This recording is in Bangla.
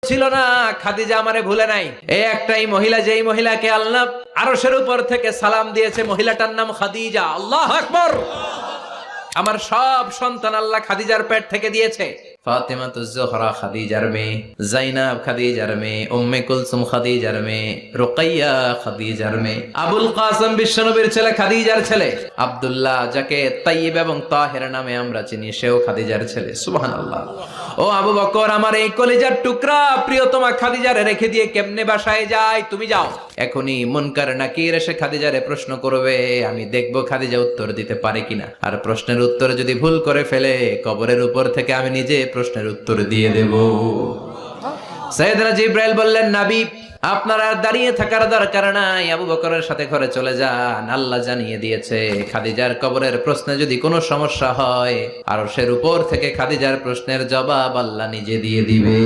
ছিল না, খাদিজা আমারে ভুলে নাই। এই একটাই মহিলা, যেই মহিলাকে আল্লাহ আরশের উপর থেকে সালাম দিয়েছে, মহিলাটার নাম খাদিজা। আল্লাহু আকবার। আমার সব সন্তান আল্লাহ খাদিজার পেট থেকে দিয়েছে। ফাতেমাতুজ জোহরা খাদিজার মেয়ে, জাইনাব খাদিজার মেয়ে, উম্মে কুলসুম খাদিজার মেয়ে, রুকাইয়া খাদিজার মেয়ে, আবুল কাসেম বিশ্বনবীর ছেলে খাদিজার ছেলে, আব্দুল্লাহ যাকে তাইয়্যিব এবং তাহের নামে আমরা চিনি, সেও খাদিজার ছেলে। সুবহানাল্লাহ। ও আবু বকর, আমার এই কলিজার টুকরা প্রিয়তমা খাদিজারে রেখে দিয়ে কেমনে বাসায় যায়? তুমি যাও, এখনই মুনকার নাকির এসে খাদিজারে প্রশ্ন করবে, আমি দেখব খাদিজা উত্তর দিতে পারে কিনা। আর প্রশ্নের উত্তর যদি ভুল করে ফেলে, কবরের উপর থেকে আমি নিজে প্রশ্নের উত্তর দিয়ে দেব। সাইয়েদনা জিবরাইল বললেন, নবী আপনার আর দাঁড়িয়ে থাকার দরকার নাই, আবু বকরের সাথে ঘরে চলে যান। আল্লাহ জানিয়ে দিয়েছে, খাদিজার কবরের প্রশ্নে যদি কোনো সমস্যা হয়, আরশের উপর থেকে খাদিজার প্রশ্নের জবাব আল্লাহ নিজে দিয়ে দিবে।